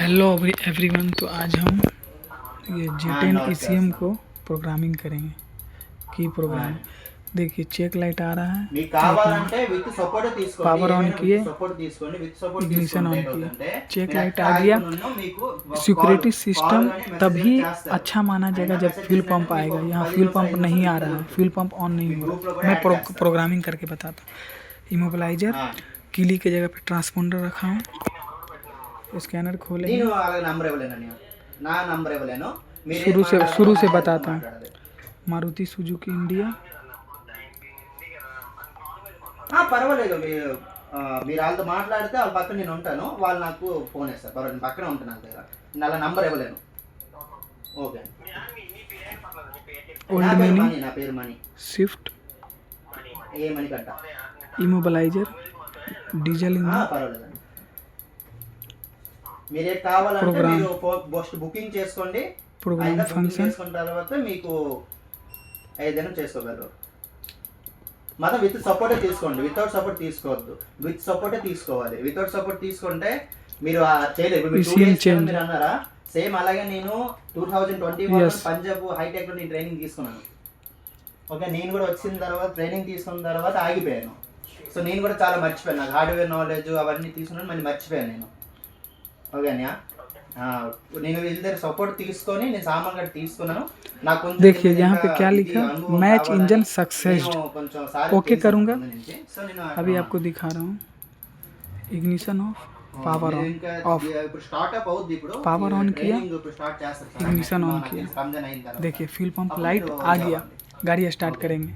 Hello everyone. तो आज हम ये G10 नमस्कार ECM साहब। को प्रोग्रामिंग करेंगे। की प्रोग्राम देखिए, चेक लाइट आ रहा है, మీకు एक కావాలంటే విత్ సపోర్ట్ తీసుకోండి, पावर ऑन ఏమైనా విత్ किए, సపోర్ట్ తీసుకోండి, విత్ సపోర్ట్ इग्निशन తీసుకుంటే ऑन किए, ఏంటవుతుందంటే चेक మీరు लाइट ఎక్కడ आ गया। ఆగిపోయినా మీకు కాల్ सिक्योरिटी కాల్ सिस्टम గానీ మెసేజ్ तभी గానీ చేస్తారు। अच्छा माना जाएगा అయినా जब మెసేజ్ फ्यूल చేసినట్టు पंप మీకు आएगा। ఒక यहाँ 10 फ्यूल నిమిషాలు पंप 5 नहीं నిమిషాలు आ లింక్ रहा है, దొరుకుతుంది। फ्यूल पंप ऑन नहीं మీ हो గ్రూప్ లో रहा। కూడా मैं యాడ్ చేస్తారు। प्रोग्रामिंग करके बताता हूँ। इमोबिलाइजर किली की जगह पे ट्रांसपोंडर रखा हूँ। स्कैनर खोलेंगे। నేను అలాగే నంబర్ ఇవ్వలేను, నా నంబర్ ఇవ్వలేను, మీరే शुरू మాట్లాడాలి, से నా డైరెక్ట్ बताता हूँ। మాట్లాడాలి। Maruti Suzuki India. పర్వాలేదు, మీరు వాళ్ళతో మాట్లాడితే వాళ్ళ పక్కన నేను ఉంటాను, వాళ్ళు నాకు ఫోన్ చేస్తారు. పర్వాలేదు, నేను పక్కనే ఉంటాను, వాళ్ళ దగ్గర నేను నంబర్ ఇవ్వలేను। ఓకే, నా ओल्ड పేరు मनी, మనీ, నా పేరు మనీ, स्विफ्ट, ఏ మనీ కంట। इमोबिलाइजर, डीजल इंजन, పర్వాలేదండి, మీరే కావాలంటే प्रोग्राम మీరు పోస్ట్ బుకింగ్ చేసుకోండి। प्रोग्राम అయితే బుకింగ్ फंक्शन, చేసుకున్న తర్వాత మీకు ఏదైనా చేసుకోగలరు। మాత్రం విత్ సపోర్టే తీసుకోండి, వితౌట్ సపోర్ట్ తీసుకోవద్దు, విత్ సపోర్టే తీసుకోవాలి। వితౌట్ సపోర్ట్ తీసుకుంటే మీరు చేయలేదు। ఇప్పుడు మీరు 2 ECM డేస్ चेंज, మీరు అన్నారా, సేమ్ అలాగే నేను 2021 यस, పంజాబ్ హైటెక్ లో నేను ట్రైనింగ్ తీసుకున్నాను। ఓకే, నేను కూడా వచ్చిన తర్వాత ట్రైనింగ్ తీసుకున్న తర్వాత ఆగిపోయాను। సో నేను కూడా చాలా మర్చిపోయాను, నాకు హార్డ్వేర్ నాలెడ్జ్ అవన్నీ తీసుకున్నాను, మళ్ళీ మర్చిపోయాను నేను। ఓకేనా, నేను వీళ్ళ దగ్గర సపోర్ట్ తీసుకొని నేను సామాన్ గట్ట తీసుకున్నాను। నాకు కొంచెం देखिए यहाँ पे क्या लिखा, मैच इंजन सक्सेस्ड। కొంచెం ओके करूँगा। ముందు నుంచి। సో నేను अभी आपको दिखा रहा हूँ। Ignition of, power on off, ఇప్పుడు స్టార్ట్అప్ అవుద్ది। ఇప్పుడు पावर ऑन किया, ట్రైనింగ్ ఇప్పుడు స్టార్ట్ చేస్తారు సార్। इग्निशन ऑन నాకు किया। రంజాన్ అయిన తర్వాత देखिए फ्यूल पंप అప్పుడు लाइट మీరు आ गया। ఇవ్వాలి। गाड़ी स्टार्ट ఓకే, करेंगे।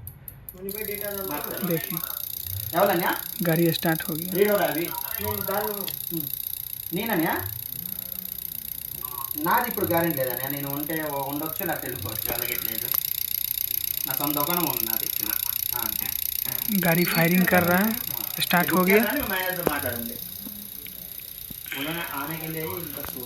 देखिए ఎవరన్నా गाड़ी स्टार्ट हो गया। రీడోరా అవి నేనన్నా, నాది ఇప్పుడు గ్యారెంటీ లేదన్నా, నేను ఉంటే ఉండొచ్చు, నాకు తెలుసుకోవచ్చు, అలాగే లేదు, నా సొంత దుకాణం ఉంది నాది। गाड़ी फायरिंग कर रहा है, स्टार्ट हो गया। मैनेजर माట్లాడండి। आने के लिए